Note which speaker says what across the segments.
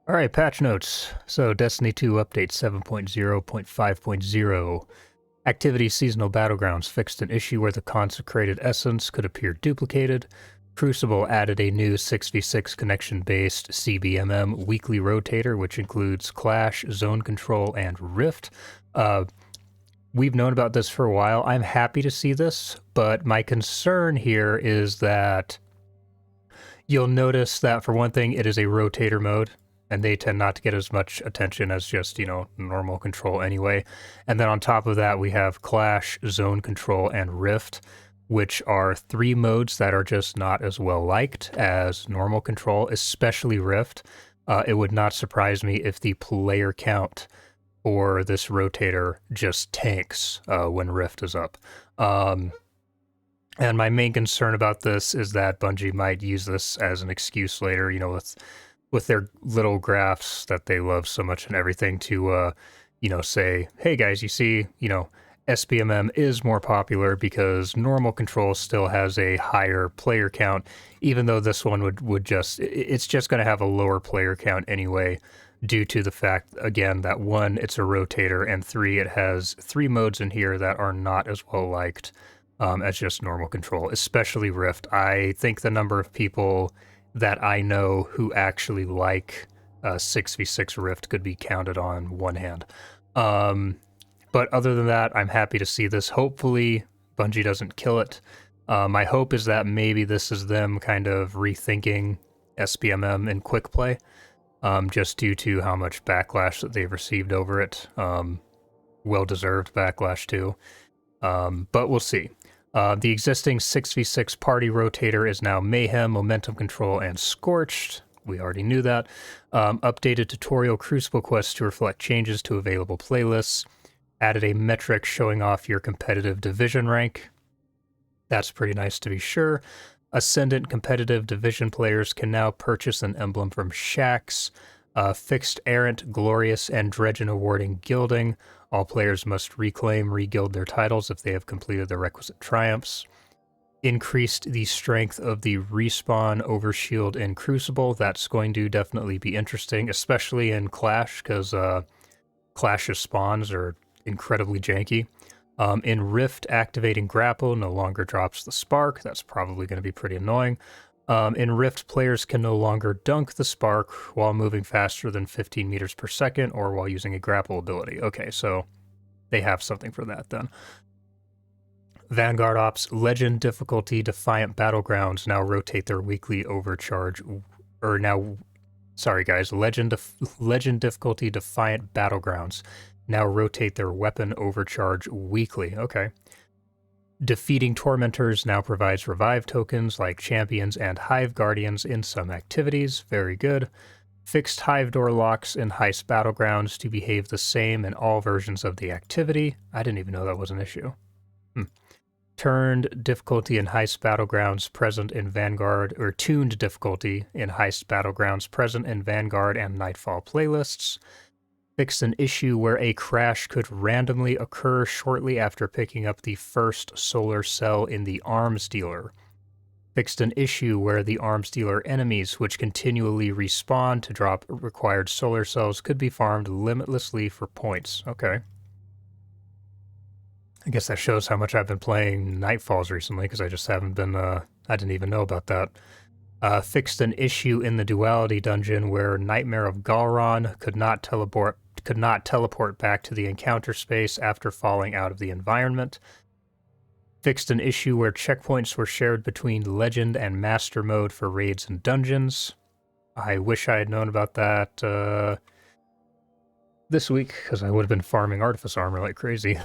Speaker 1: All right, patch notes. So, Destiny 2 update 7.0.5.0. Activity Seasonal Battlegrounds fixed an issue where the consecrated essence could appear duplicated. Crucible added a new 6v6 connection-based CBMM weekly rotator, which includes Clash, Zone Control, and Rift. We've known about this for a while. I'm happy to see this, but my concern here is that you'll notice that, for one thing, it is a rotator mode, and they tend not to get as much attention as just, normal control anyway. And then on top of that, we have Clash, Zone Control, and Rift, which are three modes that are just not as well liked as normal control, especially Rift. It would not surprise me if the player count for this rotator just tanks when Rift is up. And my main concern about this is that Bungie might use this as an excuse later, with their little graphs that they love so much and everything to, say, hey guys, you see, SBMM is more popular because normal control still has a higher player count, even though this one it's just going to have a lower player count anyway, due to the fact, again, that one, it's a rotator, and three, it has three modes in here that are not as well liked as just normal control, especially Rift. I think the number of people that I know who actually like 6v6 Rift could be counted on one hand. But other than that, I'm happy to see this. Hopefully, Bungie doesn't kill it. My hope is that maybe this is them kind of rethinking SBMM in quick play, just due to how much backlash that they've received over it. Well-deserved backlash, too. But we'll see. The existing 6v6 party rotator is now Mayhem, Momentum Control, and Scorched. We already knew that. Updated tutorial Crucible quests to reflect changes to available playlists. Added a metric showing off your competitive division rank. That's pretty nice to be sure. Ascendant competitive division players can now purchase an emblem from Shaxx. Fixed Errant, Glorious, and Dredgen awarding gilding. All players must re-guild their titles if they have completed the requisite triumphs. Increased the strength of the respawn overshield in Crucible. That's going to definitely be interesting, especially in Clash, because Clash's spawns are incredibly janky. In Rift, activating Grapple no longer drops the spark. That's probably going to be pretty annoying. In Rift, players can no longer dunk the spark while moving faster than 15 meters per second or while using a grapple ability. Okay, so they have something for that then. Vanguard Ops Legend difficulty Defiant Battlegrounds now rotate their weekly overcharge, Legend difficulty Defiant Battlegrounds now rotate their weapon overcharge weekly. Okay. Defeating Tormentors now provides revive tokens like Champions and Hive Guardians in some activities. Very good. Fixed Hive door locks in Heist Battlegrounds to behave the same in all versions of the activity. I didn't even know that was an issue. Turned difficulty in Heist Battlegrounds present in Vanguard, or tuned difficulty in Heist Battlegrounds present in Vanguard and Nightfall playlists. Fixed an issue where a crash could randomly occur shortly after picking up the first solar cell in the arms dealer. Fixed an issue where the arms dealer enemies, which continually respawn to drop required solar cells, could be farmed limitlessly for points. Okay. I guess that shows how much I've been playing Nightfalls recently, because I just haven't been, I didn't even know about that. Fixed an issue in the Duality dungeon where Nightmare of Galron could not teleport back to the encounter space after falling out of the environment. Fixed an issue where checkpoints were shared between Legend and Master mode for raids and dungeons. I wish I had known about that this week, because I would have been farming Artifice Armor like crazy.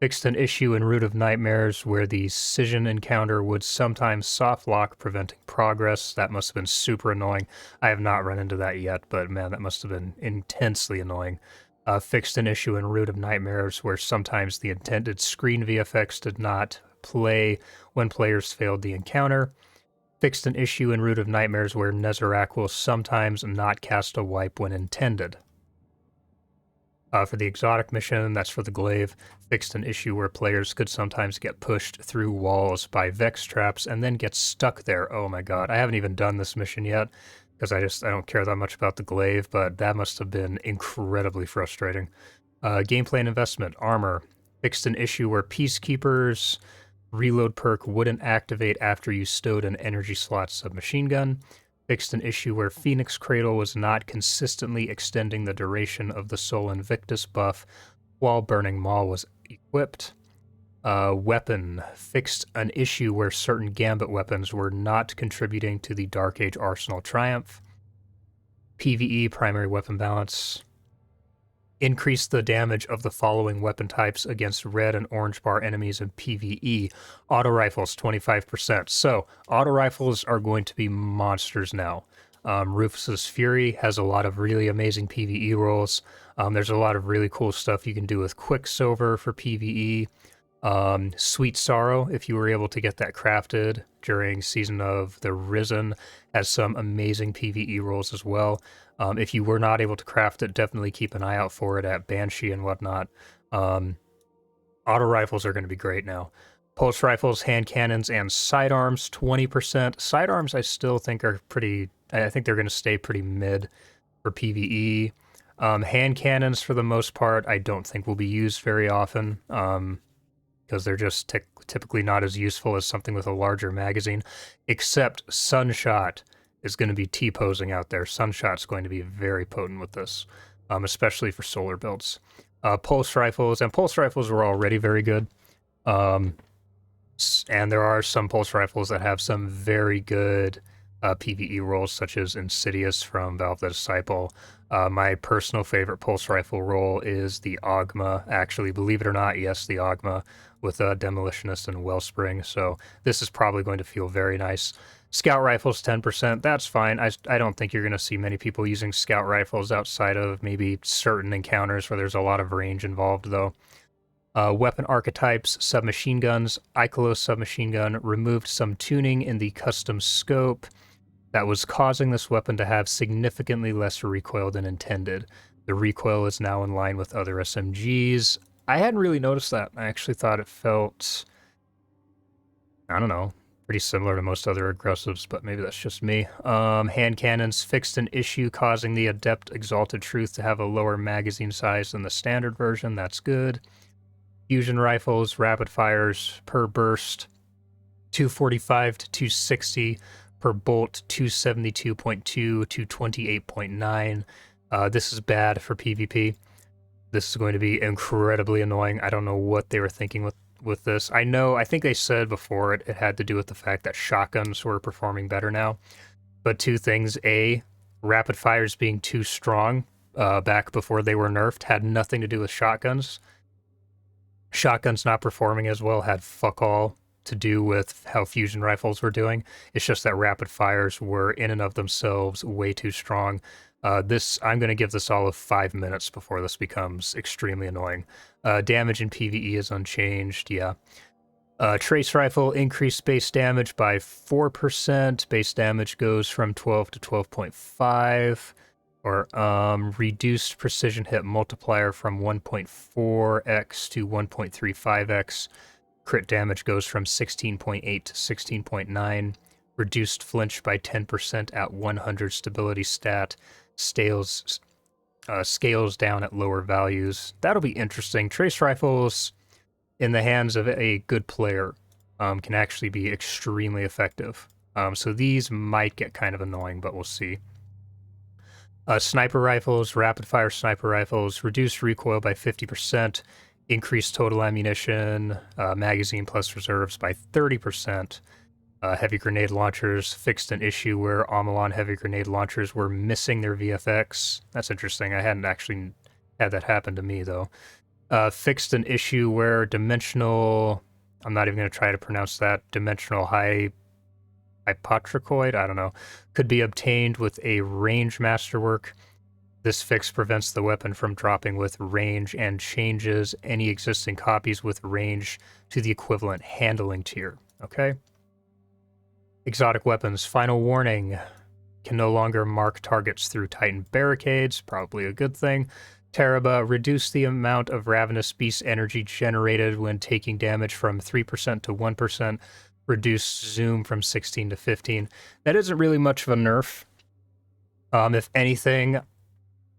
Speaker 1: Fixed an issue in Root of Nightmares where the Scission encounter would sometimes soft lock, preventing progress. That must have been super annoying. I have not run into that yet, but man, that must have been intensely annoying. Fixed an issue in Root of Nightmares where sometimes the intended screen VFX did not play when players failed the encounter. Fixed an issue in Root of Nightmares where Nezarec will sometimes not cast a wipe when intended. For the exotic mission, that's for the glaive, fixed an issue where players could sometimes get pushed through walls by vex traps and then get stuck there. Oh my god, I haven't even done this mission yet because I don't care that much about the glaive, but that must have been incredibly frustrating. Gameplay and investment, armor, fixed an issue where peacekeepers reload perk wouldn't activate after you stowed an energy slot submachine gun. Fixed an issue where Phoenix Cradle was not consistently extending the duration of the Sol Invictus buff while Burning Maw was equipped. Weapon fixed an issue where certain Gambit weapons were not contributing to the Dark Age Arsenal Triumph. PvE primary weapon balance. Increase the damage of the following weapon types against red and orange bar enemies in PvE. Auto rifles, 25%. So, auto rifles are going to be monsters now. Rufus's Fury has a lot of really amazing PvE rolls. There's a lot of really cool stuff you can do with Quicksilver for PvE. Sweet Sorrow, if you were able to get that crafted during Season of the Risen, has some amazing PvE rolls as well. If you were not able to craft it, definitely keep an eye out for it at Banshee and whatnot. Auto rifles are going to be great now. Pulse rifles, hand cannons, and sidearms, 20%. Sidearms I still think are pretty... I think they're going to stay pretty mid for PvE. Hand cannons, for the most part, I don't think will be used very often, because they're just typically not as useful as something with a larger magazine, except Sunshot is going to be T-posing out there. Sunshot's going to be very potent with this, especially for solar builds. Pulse rifles were already very good. And there are some pulse rifles that have some very good PvE rolls, such as Insidious from Valve the Disciple. My personal favorite pulse rifle roll is the Ogma. Actually, believe it or not, yes, the Ogma with Demolitionist and Wellspring. So this is probably going to feel very nice. Scout rifles, 10%. That's fine. I don't think you're going to see many people using scout rifles outside of maybe certain encounters where there's a lot of range involved, though. Weapon archetypes, submachine guns. Ikelos submachine gun removed some tuning in the custom scope that was causing this weapon to have significantly less recoil than intended. The recoil is now in line with other SMGs. I hadn't really noticed that. I actually thought it felt, I don't know, pretty similar to most other aggressives, but maybe that's just me. Hand cannons fixed an issue causing the Adept Exalted Truth to have a lower magazine size than the standard version. That's good. Fusion rifles, rapid fires per burst, 245 to 260 per bolt, 272.2 to 28.9. This is bad for PvP. This is going to be incredibly annoying. I don't know what they were thinking with this. I think they said before it had to do with the fact that shotguns were performing better now. But two things. A, rapid fires being too strong back before they were nerfed had nothing to do with shotguns. Shotguns not performing as well had fuck all to do with how fusion rifles were doing. It's just that rapid fires were in and of themselves way too strong. I'm going to give this all of 5 minutes before this becomes extremely annoying. Damage in PvE is unchanged, yeah. Trace rifle, increased base damage by 4%. Base damage goes from 12 to 12.5. Or reduced precision hit multiplier from 1.4x to 1.35x. Crit damage goes from 16.8 to 16.9. Reduced flinch by 10% at 100 stability stat. Scales down at lower values. That'll be interesting. Trace rifles in the hands of a good player can actually be extremely effective. So these might get kind of annoying, but we'll see. Sniper rifles, rapid-fire sniper rifles, reduced recoil by 50%, increased total ammunition, magazine plus reserves by 30%. Heavy grenade launchers fixed an issue where Amalon heavy grenade launchers were missing their VFX. That's interesting. I hadn't actually had that happen to me, though. Fixed an issue where dimensional... I'm not even going to try to pronounce that. Dimensional hypotrichoid, I don't know, could be obtained with a range masterwork. This fix prevents the weapon from dropping with range and changes any existing copies with range to the equivalent handling tier. Okay? Exotic weapons. Final warning. Can no longer mark targets through Titan barricades. Probably a good thing. Teraba, reduce the amount of Ravenous Beast energy generated when taking damage from 3% to 1%. Reduce zoom from 16 to 15. That isn't really much of a nerf. If anything,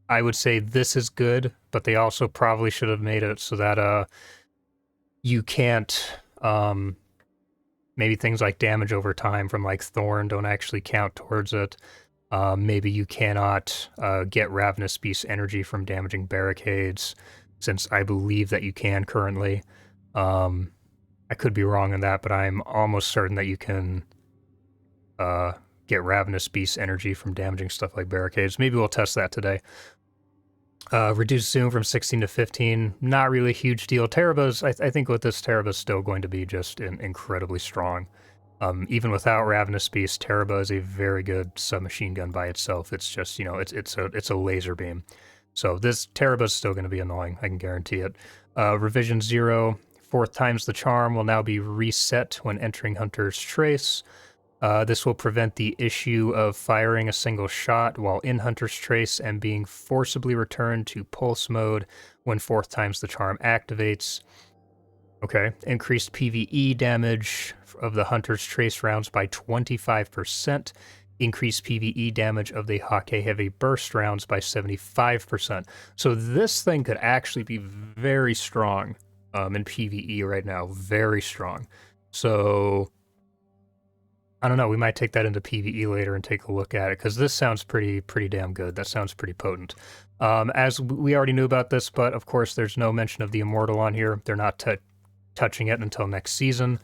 Speaker 1: I would say this is good, but they also probably should have made it so that you can't, maybe things like damage over time from like Thorn don't actually count towards it. Maybe you cannot get Ravenous Beast energy from damaging barricades, since I believe that you can currently. I could be wrong on that, but I'm almost certain that you can get Ravenous Beast energy from damaging stuff like barricades. Maybe we'll test that today. Reduce zoom from 16 to 15, not really a huge deal. Teraba's, I think with this, Teraba's still going to be just incredibly strong. Even without Ravenous Beast, Teraba is a very good submachine gun by itself. It's just, you know, it's a laser beam. So this Teraba's still going to be annoying, I can guarantee it. Revision 0, 4th times the charm will now be reset when entering Hunter's Trace. This will prevent the issue of firing a single shot while in Hunter's Trace and being forcibly returned to pulse mode when 4th times the charm activates. Okay, increased PvE damage of the Hunter's Trace rounds by 25%. Increased PvE damage of the Hake Heavy Burst rounds by 75%. So this thing could actually be very strong in PvE right now. Very strong. So I don't know, we might take that into PvE later and take a look at it, because this sounds pretty damn good. That sounds pretty potent. As we already knew about this, but of course there's no mention of the Immortal on here. They're not touching it until next season.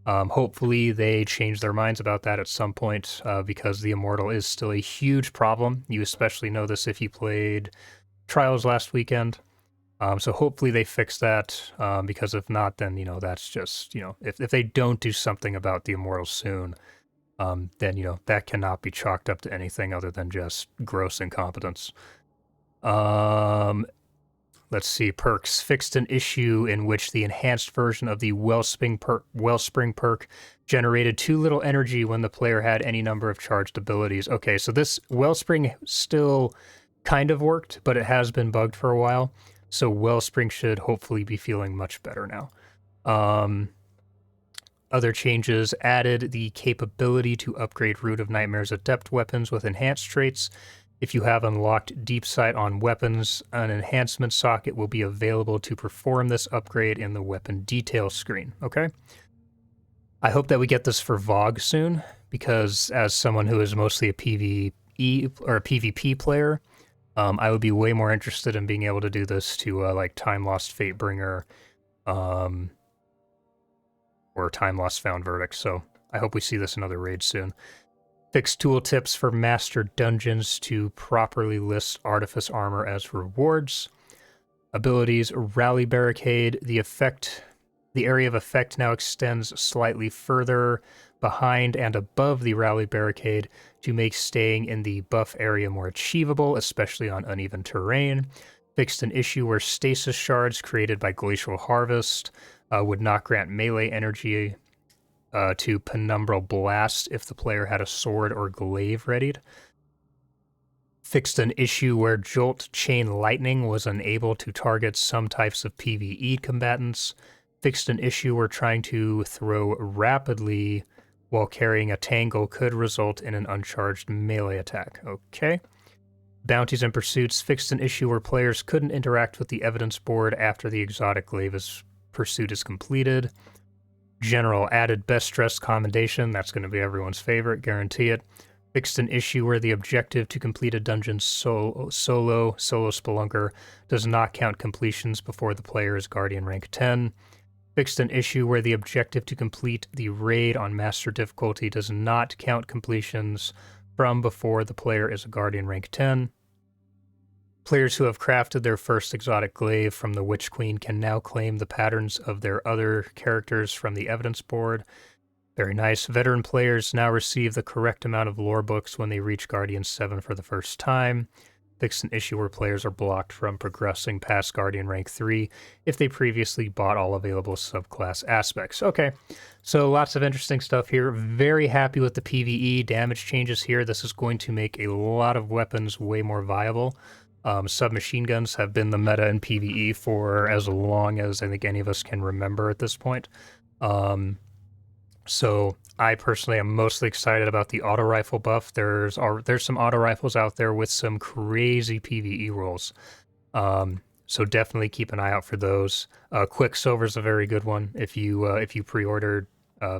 Speaker 1: Hopefully they change their minds about that at some point, because the Immortal is still a huge problem. You especially know this if you played Trials last weekend. So hopefully they fix that, because if not, then, you know, that's just, you know, if they don't do something about the Immortal soon, then, you know, that cannot be chalked up to anything other than just gross incompetence. Let's see, perks. Fixed an issue in which the enhanced version of the Wellspring perk generated too little energy when the player had any number of charged abilities. Okay, so this Wellspring still kind of worked, but it has been bugged for a while. So Wellspring should hopefully be feeling much better now. Other changes added the capability to upgrade Root of Nightmare's adept weapons with enhanced traits. If you have unlocked Deep Sight on weapons, an enhancement socket will be available to perform this upgrade in the weapon detail screen, okay? I hope that we get this for VOG soon, because as someone who is mostly a PvE or a PvP player, I would be way more interested in being able to do this to like Time Lost Fatebringer, or Time Lost Found Verdict, so I hope we see this in other raids soon. Fixed tooltips for master dungeons to properly list Artifice Armor as rewards. Abilities, Rally Barricade. The area of effect now extends slightly further behind and above the Rally Barricade to make staying in the buff area more achievable, especially on uneven terrain. Fixed an issue where stasis shards created by Glacial Harvest would not grant melee energy to Penumbral Blast if the player had a sword or glaive readied. Fixed an issue where Jolt Chain Lightning was unable to target some types of PvE combatants. Fixed an issue where trying to throw rapidly while carrying a tangle could result in an uncharged melee attack. Okay. Bounties and Pursuits fixed an issue where players couldn't interact with the evidence board after the exotic glaive's pursuit is completed. General added Best Dressed Commendation. That's going to be everyone's favorite, guarantee it. Fixed an issue where the objective to complete a dungeon solo Spelunker does not count completions before the player is Guardian rank 10. Fixed an issue where the objective to complete the raid on Master difficulty does not count completions from before the player is a Guardian rank 10. Players who have crafted their first exotic glaive from the Witch Queen can now claim the patterns of their other characters from the evidence board. Very nice. Veteran players now receive the correct amount of lore books when they reach Guardian 7 for the first time. Fixed an issue where players are blocked from progressing past Guardian rank 3 if they previously bought all available subclass aspects. Okay, so lots of interesting stuff here. Very happy with the PvE damage changes here. This is going to make a lot of weapons way more viable. Submachine guns have been the meta in PvE for as long as I think any of us can remember at this point. So I personally am mostly excited about the auto rifle buff. There's some auto rifles out there with some crazy PvE rolls. So definitely keep an eye out for those. Quicksilver's a very good one. If you pre-ordered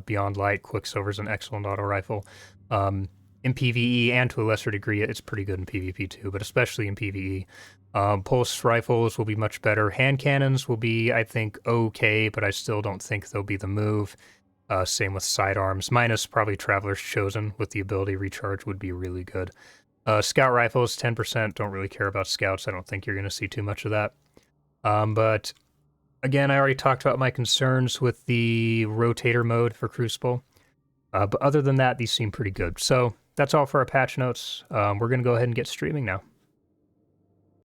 Speaker 1: Beyond Light, Quicksilver's an excellent auto rifle. In PvE and to a lesser degree, it's pretty good in PvP too, but especially in PvE. Pulse rifles will be much better. Hand cannons will be, I think, okay, but I still don't think they'll be the move. Same with sidearms, minus probably Traveler's Chosen with the ability recharge would be really good. Scout rifles, 10%. Don't really care about scouts. I don't think you're going to see too much of that. But again, I already talked about my concerns with the rotator mode for Crucible. But other than that, these seem pretty good. So that's all for our patch notes. We're going to go ahead and get streaming now.